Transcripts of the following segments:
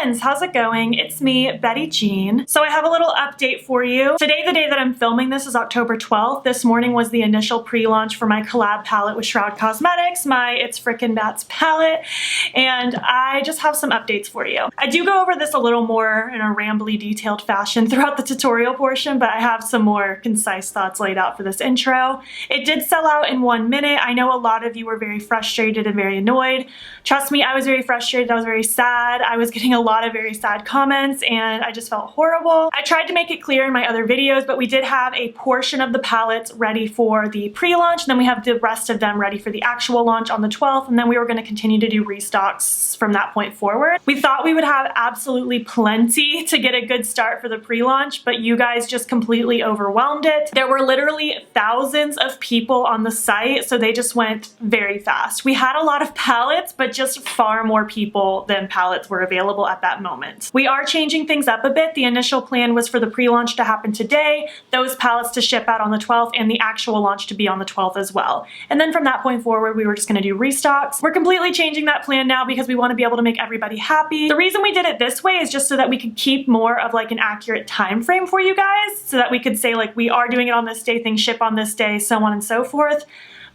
friends, how's it going? It's me, Betty Jean. So I have a little update for you. Today, the day that I'm filming this, is October 12th. This morning was the initial pre-launch for my collab palette with Shroud Cosmetics, my It's Frickin' Bats palette, and I just have some updates for you. I do go over this a little more in a rambly, detailed fashion throughout the tutorial portion, but I have some more concise thoughts laid out for this intro. It did sell out in 1 minute. I know a lot of you were very frustrated and very annoyed. Trust me, I was very frustrated. I was very sad. I was getting a lot of very sad comments and I just felt horrible. I tried to make it clear in my other videos, but we did have a portion of the palettes ready for the pre-launch, and then we have the rest of them ready for the actual launch on the 12th, and then we were going to continue to do restocks from that point forward. We thought we would have absolutely plenty to get a good start for the pre-launch, but you guys just completely overwhelmed it. There were literally thousands of people on the site, so they just went very fast. We had a lot of palettes, but just far more people than palettes were available at that moment. We are changing things up a bit. The initial plan was for the pre-launch to happen today, those palettes to ship out on the 12th, and the actual launch to be on the 12th as well. And then from that point forward, we were just going to do restocks. We're completely changing that plan now because we want to be able to make everybody happy. The reason we did it this way is just so that we could keep more of like an accurate time frame for you guys, so that we could say like we are doing it on this day, things ship on this day, so on and so forth.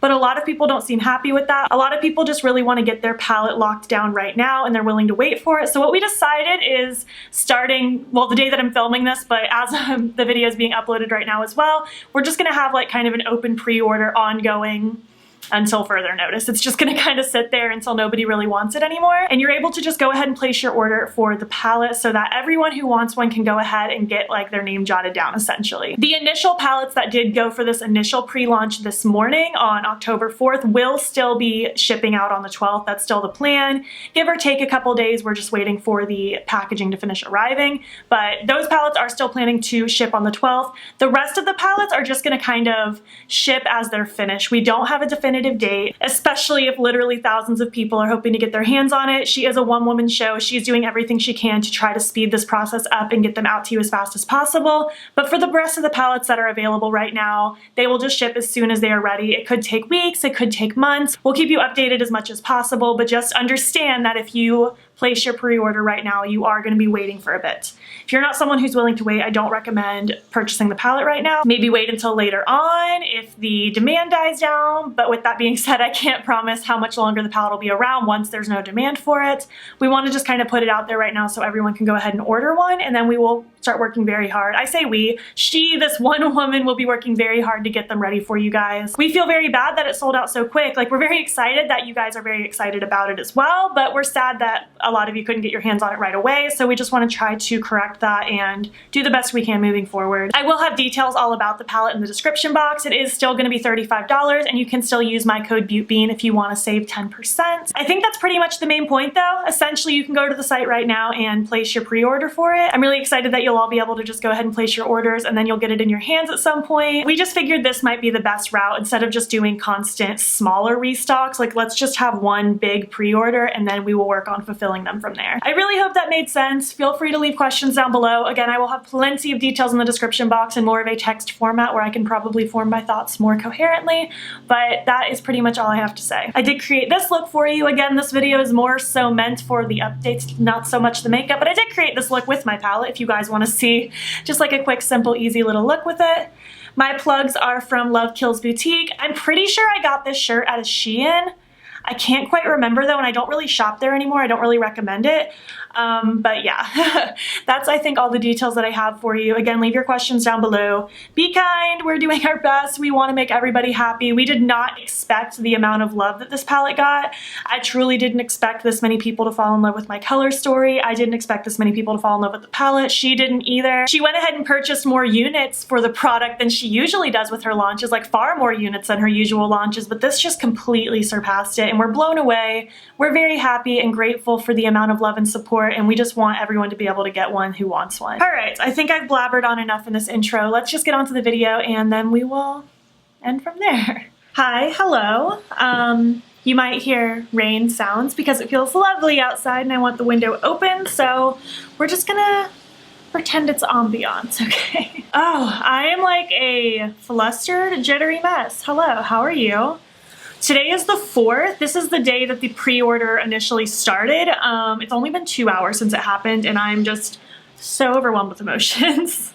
But a lot of people don't seem happy with that. A lot of people just really want to get their palette locked down right now and they're willing to wait for it. So what we decided is starting, well, the day that I'm filming this, but as the video is being uploaded right now as well, we're just going to have like kind of an open pre-order ongoing until further notice. It's just going to kind of sit there until nobody really wants it anymore. And you're able to just go ahead and place your order for the palette so that everyone who wants one can go ahead and get like their name jotted down essentially. The initial palettes that did go for this initial pre-launch this morning on October 4th will still be shipping out on the 12th. That's still the plan. Give or take a couple days. We're just waiting for the packaging to finish arriving. But those palettes are still planning to ship on the 12th. The rest of the palettes are just going to kind of ship as they're finished. We don't have a definitive date, especially if literally thousands of people are hoping to get their hands on it. She is a one-woman show. She's doing everything she can to try to speed this process up and get them out to you as fast as possible. But for the rest of the palettes that are available right now, they will just ship as soon as they are ready. It could take weeks, it could take months. We'll keep you updated as much as possible, but just understand that if you place your pre-order right now, you are going to be waiting for a bit. If you're not someone who's willing to wait, I don't recommend purchasing the palette right now. Maybe wait until later on if the demand dies down, but with that being said, I can't promise how much longer the palette will be around once there's no demand for it. We want to just kind of put it out there right now so everyone can go ahead and order one, and then we will start working very hard. I say we, this one woman will be working very hard to get them ready for you guys. We feel very bad that it sold out so quick. Like, we're very excited that you guys are very excited about it as well, but we're sad that a lot of you couldn't get your hands on it right away, so we just want to try to correct that and do the best we can moving forward. I will have details all about the palette in the description box. It is still going to be $35, and you can still use my code Beautbean if you want to save 10%. I think that's pretty much the main point though. Essentially, you can go to the site right now and place your pre-order for it. I'm really excited that you'll all be able to just go ahead and place your orders, and then you'll get it in your hands at some point. We just figured this might be the best route instead of just doing constant smaller restocks. Like, let's just have one big pre-order and then we will work on fulfilling them from there. I really hope that made sense. Feel free to leave questions down below. Again, I will have plenty of details in the description box in more of a text format where I can probably form my thoughts more coherently, but that is pretty much all I have to say. I did create this look for you. Again, this video is more so meant for the updates, not so much the makeup, but I did create this look with my palette if you guys want to see just like a quick, simple, easy little look with it. My plugs are from Love Kills Boutique. I'm pretty sure I got this shirt at a Shein. I can't quite remember though, and I don't really shop there anymore. I don't really recommend it. But yeah, that's, I think, all the details that I have for you. Again, leave your questions down below. Be kind. We're doing our best. We want to make everybody happy. We did not expect the amount of love that this palette got. I truly didn't expect this many people to fall in love with my color story. I didn't expect this many people to fall in love with the palette. She didn't either. She went ahead and purchased more units for the product than she usually does with her launches, like far more units than her usual launches, but this just completely surpassed it, and we're blown away. We're very happy and grateful for the amount of love and support, and we just want everyone to be able to get one who wants one. All right, I think I've blabbered on enough in this intro. Let's just get on to the video and then we will end from there. Hi, hello. You might hear rain sounds because it feels lovely outside and I want the window open, so we're just gonna pretend it's ambiance, okay? Oh, I am like a flustered, jittery mess. Hello, how are you? Today is the 4th. This is the day that the pre-order initially started. It's only been 2 hours since it happened, and I'm just so overwhelmed with emotions.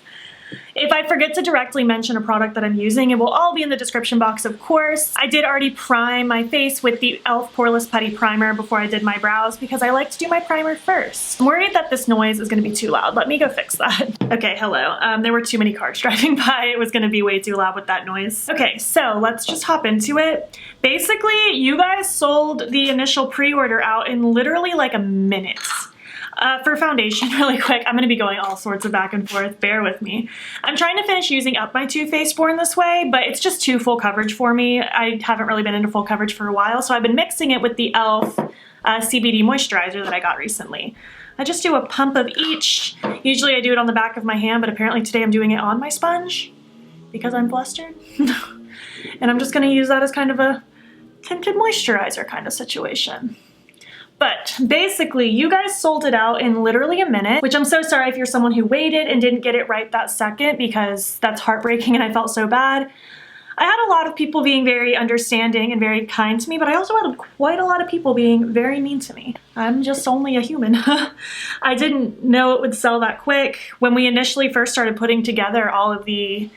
If I forget to directly mention a product that I'm using, it will all be in the description box, of course. I did already prime my face with the e.l.f. Poreless Putty Primer before I did my brows because I like to do my primer first. I'm worried that this noise is going to be too loud. Let me go fix that. Okay, hello. There were too many cars driving by. It was going to be way too loud with that noise. Okay, so let's just hop into it. Basically, you guys sold the initial pre-order out in literally like a minute. For foundation, really quick, I'm going to be going all sorts of back and forth, bear with me. I'm trying to finish using up my Too Faced Born this way, but it's just too full coverage for me. I haven't really been into full coverage for a while, so I've been mixing it with the e.l.f. CBD moisturizer that I got recently. I just do a pump of each. Usually I do it on the back of my hand, but apparently today I'm doing it on my sponge because I'm flustered. And I'm just going to use that as kind of a tinted moisturizer kind of situation. But basically, you guys sold it out in literally a minute, which I'm so sorry if you're someone who waited and didn't get it right that second, because that's heartbreaking and I felt so bad. I had a lot of people being very understanding and very kind to me, but I also had quite a lot of people being very mean to me. I'm just only a human. I didn't know it would sell that quick. When we initially first started putting together all of the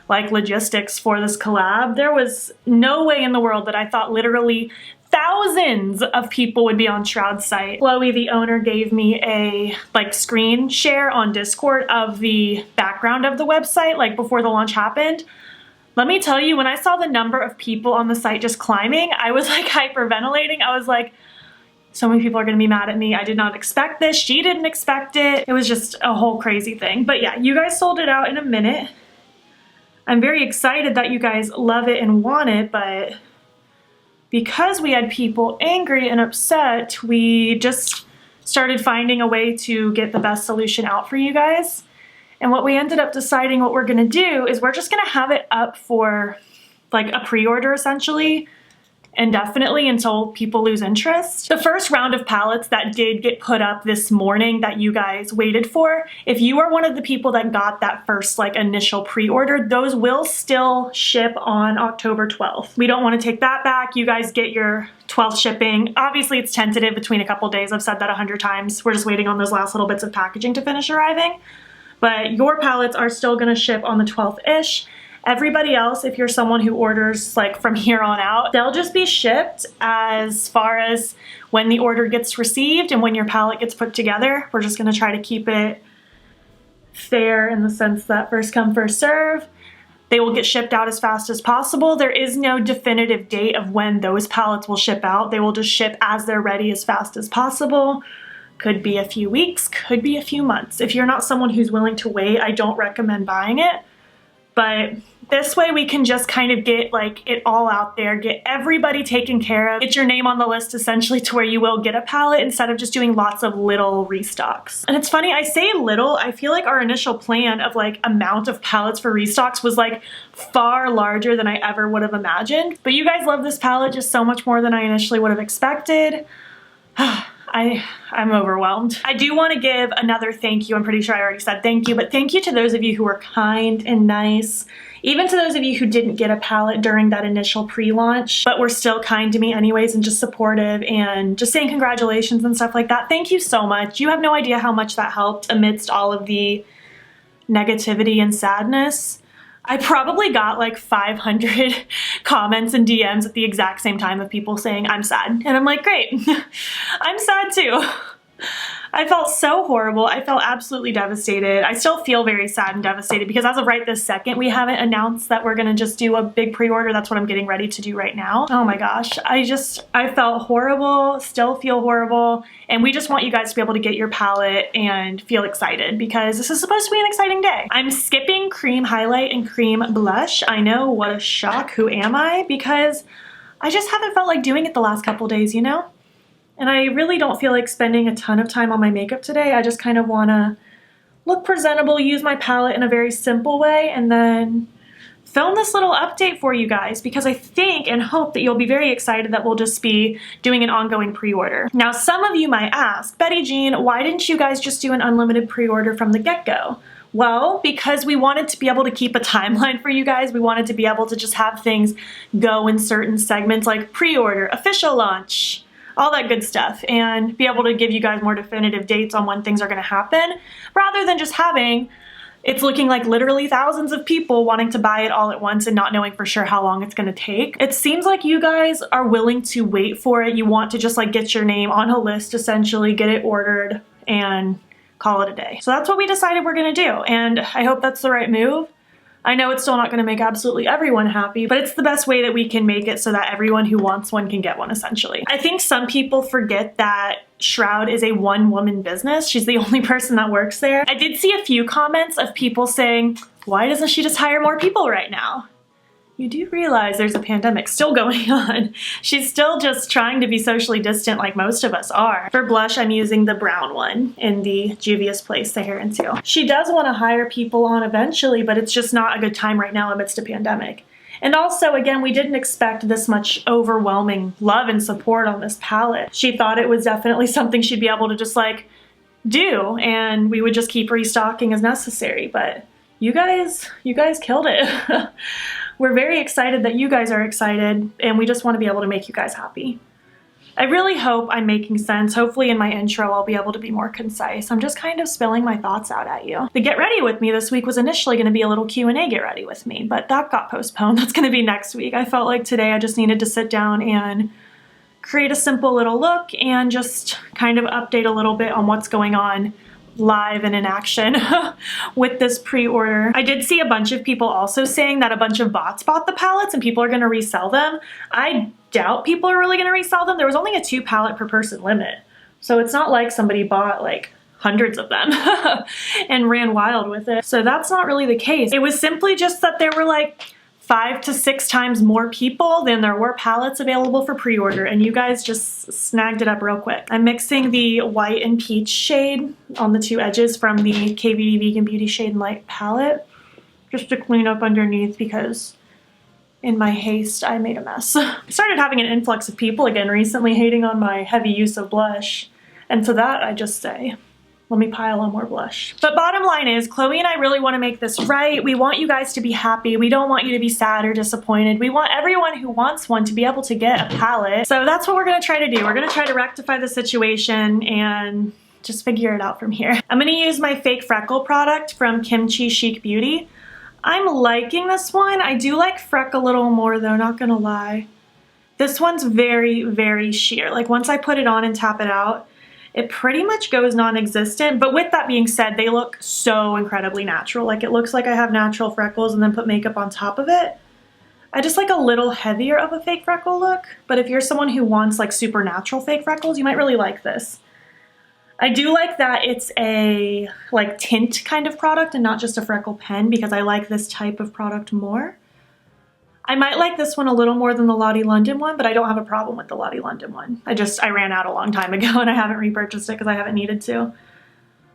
logistics for this collab, there was no way in the world that I thought literally thousands of people would be on Shroud's site. Chloe, the owner, gave me a screen share on Discord of the background of the website before the launch happened. Let me tell you, when I saw the number of people on the site just climbing, I was hyperventilating. I was like, so many people are gonna be mad at me. I did not expect this. She didn't expect it. It was just a whole crazy thing. But yeah, you guys sold it out in a minute. I'm very excited that you guys love it and want it, but because we had people angry and upset, we just started finding a way to get the best solution out for you guys. And what we ended up deciding what we're gonna do is we're just gonna have it up for a pre-order essentially, indefinitely until people lose interest. The first round of palettes that did get put up this morning that you guys waited for, if you are one of the people that got that first initial pre-order, those will still ship on October 12th. We don't want to take that back. You guys get your 12th shipping. Obviously it's tentative between a couple days. I've said that 100 times. We're just waiting on those last little bits of packaging to finish arriving. But your palettes are still going to ship on the 12th-ish. Everybody else, if you're someone who orders from here on out, they'll just be shipped as far as when the order gets received and when your palette gets put together. We're just gonna try to keep it fair in the sense that first come, first serve. They will get shipped out as fast as possible. There is no definitive date of when those palettes will ship out. They will just ship as they're ready as fast as possible. Could be a few weeks, could be a few months. If you're not someone who's willing to wait, I don't recommend buying it. But this way we can just kind of get it all out there, get everybody taken care of, get your name on the list essentially to where you will get a palette instead of just doing lots of little restocks. And it's funny, I say little, I feel like our initial plan of amount of palettes for restocks was far larger than I ever would have imagined. But you guys love this palette just so much more than I initially would have expected. I'm overwhelmed. I do want to give another thank you. I'm pretty sure I already said thank you, but thank you to those of you who were kind and nice. Even to those of you who didn't get a palette during that initial pre-launch, but were still kind to me anyways and just supportive and just saying congratulations and stuff like that. Thank you so much. You have no idea how much that helped amidst all of the negativity and sadness. I probably got 500 comments and DMs at the exact same time of people saying, I'm sad. And I'm like, great, I'm sad too. I felt so horrible. I felt absolutely devastated. I still feel very sad and devastated because as of right this second, we haven't announced that we're gonna just do a big pre-order. That's what I'm getting ready to do right now. Oh my gosh, I felt horrible, still feel horrible. And we just want you guys to be able to get your palette and feel excited because this is supposed to be an exciting day. I'm skipping cream highlight and cream blush. I know, what a shock, who am I? Because I just haven't felt like doing it the last couple days, you know? And I really don't feel like spending a ton of time on my makeup today. I just kind of want to look presentable, use my palette in a very simple way, and then film this little update for you guys because I think and hope that you'll be very excited that we'll just be doing an ongoing pre-order. Now, some of you might ask, Betty Jean, why didn't you guys just do an unlimited pre-order from the get-go? Well, because we wanted to be able to keep a timeline for you guys. We wanted to be able to just have things go in certain segments like pre-order, official launch, all that good stuff, and be able to give you guys more definitive dates on when things are going to happen, rather than just having it's looking like literally thousands of people wanting to buy it all at once and not knowing for sure how long it's gonna take. It seems like you guys are willing to wait for it. You want to just like get your name on a list, essentially, get it ordered and call it a day. So that's what we decided we're gonna do, and I hope that's the right move. I know it's still not gonna make absolutely everyone happy, but it's the best way that we can make it so that everyone who wants one can get one, essentially. I think some people forget that Shroud is a one-woman business. She's the only person that works there. I did see a few comments of people saying, why doesn't she just hire more people right now? You do realize there's a pandemic still going on. She's still just trying to be socially distant like most of us are. For blush, I'm using the brown one in the Juvia's Place, the Hair and Seal. She does want to hire people on eventually, but it's just not a good time right now amidst a pandemic. And also, again, we didn't expect this much overwhelming love and support on this palette. She thought it was definitely something she'd be able to just like do, and we would just keep restocking as necessary, but you guys killed it. We're very excited that you guys are excited, and we just want to be able to make you guys happy. I really hope I'm making sense. Hopefully in my intro I'll be able to be more concise. I'm just kind of spilling my thoughts out at you. The Get Ready With Me this week was initially going to be a little Q&A Get Ready With Me, but that got postponed. That's going to be next week. I felt like today I just needed to sit down and create a simple little look and just kind of update a little bit on what's going on live and in action with this pre-order. I did see a bunch of people also saying that a bunch of bots bought the palettes and people are going to resell them. I doubt people are really going to resell them. There was only a 2 palette per person limit, so it's not like somebody bought like hundreds of them and ran wild with it. So that's not really the case. It was simply just that there were like 5 to 6 times more people than there were palettes available for pre-order, and you guys just snagged it up real quick. I'm mixing the white and peach shade on the 2 edges from the KVD Vegan Beauty Shade and Light palette, just to clean up underneath because in my haste I made a mess. I started having an influx of people again recently hating on my heavy use of blush, and to that I just say, let me pile on more blush. But bottom line is, Chloe and I really want to make this right. We want you guys to be happy. We don't want you to be sad or disappointed. We want everyone who wants one to be able to get a palette. So that's what we're going to try to do. We're going to try to rectify the situation and just figure it out from here. I'm going to use my fake freckle product from Kimchi Chic Beauty. I'm liking this one. I do like Freck a little more though, not going to lie. This one's very, very sheer. Like once I put it on and tap it out, it pretty much goes non-existent, but with that being said, they look so incredibly natural. Like it looks like I have natural freckles and then put makeup on top of it. I just like a little heavier of a fake freckle look, but if you're someone who wants like super natural fake freckles, you might really like this. I do like that it's a like tint kind of product and not just a freckle pen, because I like this type of product more. I might like this one a little more than the Lottie London one, but I don't have a problem with the Lottie London one. I ran out a long time ago and I haven't repurchased it because I haven't needed to.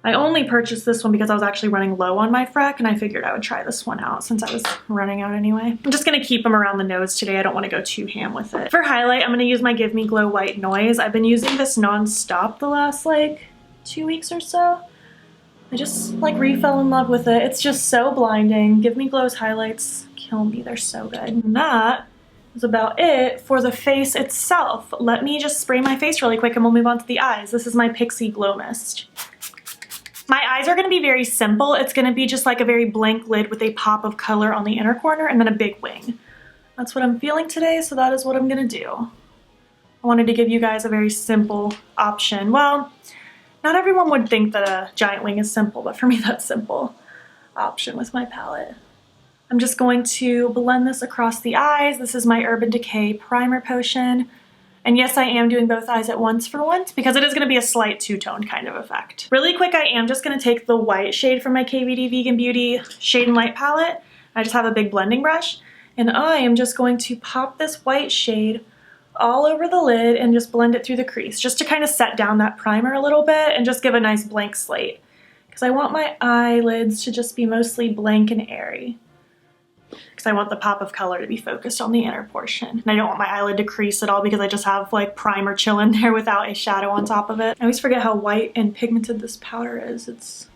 I only purchased this one because I was actually running low on my Freck, and I figured I would try this one out since I was running out anyway. I'm just going to keep them around the nose today. I don't want to go too ham with it. For highlight, I'm going to use my Give Me Glow White Noise. I've been using this non-stop the last like 2 weeks or so. I just like re-fell in love with it. It's just so blinding. Give Me Glow's highlights kill me. They're so good. And that is about it for the face itself. Let me just spray my face really quick and we'll move on to the eyes. This is my Pixie Glow Mist. My eyes are going to be very simple. It's going to be just like a very blank lid with a pop of color on the inner corner and then a big wing. That's what I'm feeling today, so that is what I'm going to do. I wanted to give you guys a very simple option. Well, not everyone would think that a giant wing is simple, but for me that's simple option with my palette. I'm just going to blend this across the eyes. This is my Urban Decay Primer Potion. And yes, I am doing both eyes at once for once because it is going to be a slight two-toned kind of effect. Really quick, I am just going to take the white shade from my KVD Vegan Beauty Shade and Light palette. I just have a big blending brush. And I am just going to pop this white shade all over the lid and just blend it through the crease just to kind of set down that primer a little bit and just give a nice blank slate. Because I want my eyelids to just be mostly blank and airy. Because I want the pop of color to be focused on the inner portion. And I don't want my eyelid to crease at all because I just have like primer chilling there without a shadow on top of it. I always forget how white and pigmented this powder is. It's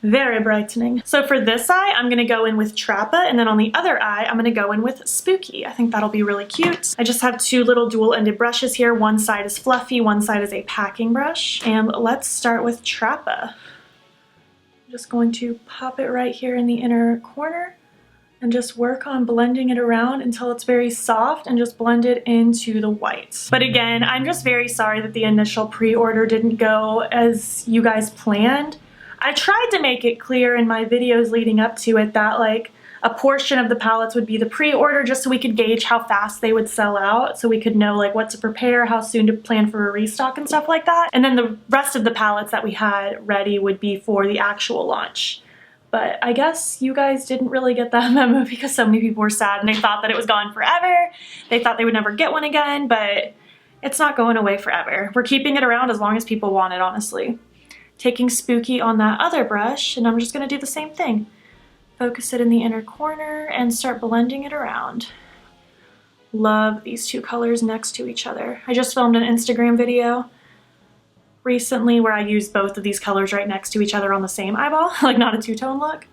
Very brightening. So for this eye, I'm gonna go in with Trappa, and then on the other eye, I'm gonna go in with Spooky. I think that'll be really cute. I just have two little dual-ended brushes here. One side is fluffy, one side is a packing brush. And let's start with Trappa. I'm just going to pop it right here in the inner corner and just work on blending it around until it's very soft and just blend it into the whites. But again, I'm just very sorry that the initial pre-order didn't go as you guys planned. I tried to make it clear in my videos leading up to it that like a portion of the palettes would be the pre-order just so we could gauge how fast they would sell out, so we could know like what to prepare, how soon to plan for a restock and stuff like that. And then the rest of the palettes that we had ready would be for the actual launch. But I guess you guys didn't really get that memo because so many people were sad and they thought that it was gone forever. They thought they would never get one again, but it's not going away forever. We're keeping it around as long as people want it, honestly. Taking Spooky on that other brush, and I'm just gonna do the same thing. Focus it in the inner corner and start blending it around. Love these two colors next to each other. I just filmed an Instagram video recently where I used both of these colors right next to each other on the same eyeball, like not a two-tone look,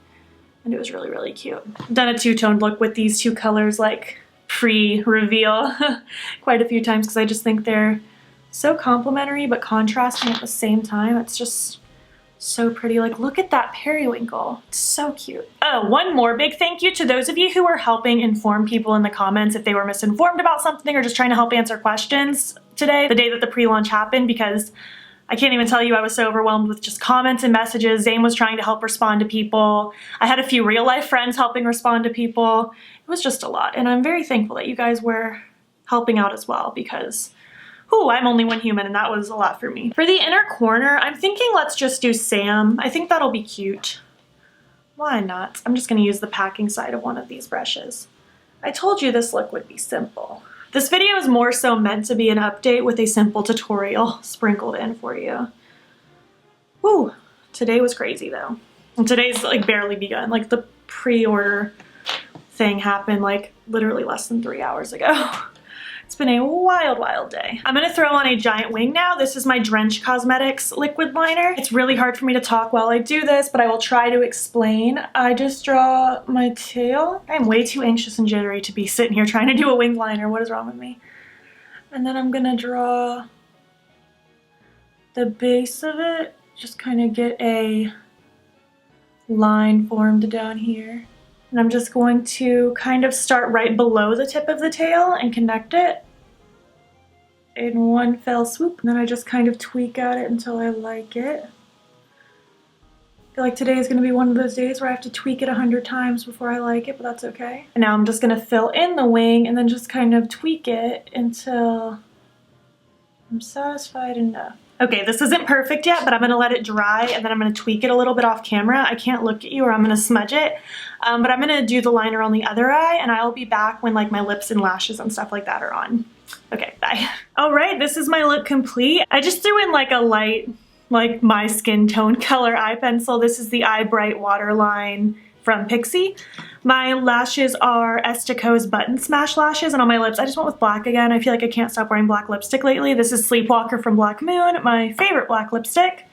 and it was really, really cute. I've done a two-toned look with these two colors like pre-reveal quite a few times because I just think they're so complementary but contrasting at the same time. It's just so pretty. Like, look at that periwinkle. It's so cute. Oh, one more big thank you to those of you who were helping inform people in the comments if they were misinformed about something or just trying to help answer questions today, the day that the pre-launch happened, because I can't even tell you, I was so overwhelmed with just comments and messages. Zane was trying to help respond to people. I had a few real life friends helping respond to people. It was just a lot, and I'm very thankful that you guys were helping out as well because I'm only one human and that was a lot for me. For the inner corner, I'm thinking let's just do Sam. I think that'll be cute. Why not? I'm just gonna use the packing side of one of these brushes. I told you this look would be simple. This video is more so meant to be an update with a simple tutorial sprinkled in for you. Whew, today was crazy though. And today's like barely begun. Like the pre-order thing happened like literally less than 3 hours ago. It's been a wild, wild day. I'm gonna throw on a giant wing now. This is my Drench Cosmetics liquid liner. It's really hard for me to talk while I do this, but I will try to explain. I just draw my tail. I'm way too anxious and jittery to be sitting here trying to do a wing liner. What is wrong with me? And then I'm gonna draw the base of it. Just kind of get a line formed down here. And I'm just going to kind of start right below the tip of the tail and connect it in one fell swoop. And then I just kind of tweak at it until I like it. I feel like today is gonna be one of those days where I have to tweak it 100 times before I like it, but that's okay. And now I'm just gonna fill in the wing and then just kind of tweak it until I'm satisfied enough. Okay, this isn't perfect yet, but I'm gonna let it dry and then I'm gonna tweak it a little bit off camera. I can't look at you or I'm gonna smudge it, but I'm gonna do the liner on the other eye and I'll be back when like my lips and lashes and stuff like that are on. Okay, bye. All right, this is my look complete. I just threw in like a light, like my skin tone color eye pencil. This is the Eye Bright Waterline from Pixie. My lashes are Estico's Button Smash lashes, and on my lips I just went with black again. I feel like I can't stop wearing black lipstick lately. This is Sleepwalker from Black Moon, my favorite black lipstick.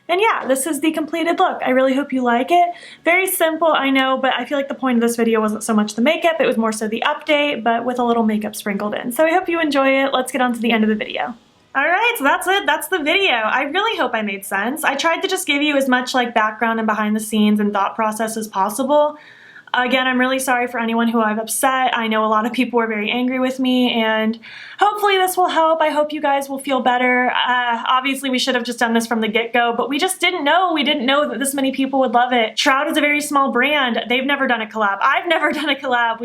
And yeah, this is the completed look. I really hope you like it. Very simple, I know, but I feel like the point of this video wasn't so much the makeup, it was more so the update, but with a little makeup sprinkled in. So I hope you enjoy it. Let's get on to the end of the video. Alright, so that's it. That's the video. I really hope I made sense. I tried to just give you as much like background and behind the scenes and thought process as possible. Again, I'm really sorry for anyone who I've upset. I know a lot of people were very angry with me and hopefully this will help. I hope you guys will feel better. Obviously we should have just done this from the get-go, but we just didn't know. We didn't know that this many people would love it. Shroud is a very small brand. They've never done a collab. I've never done a collab.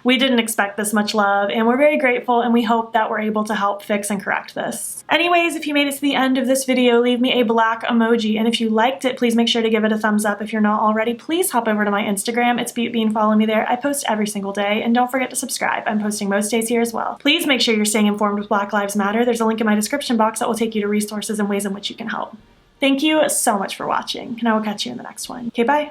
We didn't expect this much love and we're very grateful and we hope that we're able to help fix and correct this. Anyways, if you made it to the end of this video, leave me a black emoji, and if you liked it, please make sure to give it a thumbs up. If you're not already, please hop over to my Instagram. It's Beautbean. Follow me there. I post every single day, and don't forget to subscribe. I'm posting most days here as well. Please make sure you're staying informed with Black Lives Matter. There's a link in my description box that will take you to resources and ways in which you can help. Thank you so much for watching, and I will catch you in the next one. Okay, bye.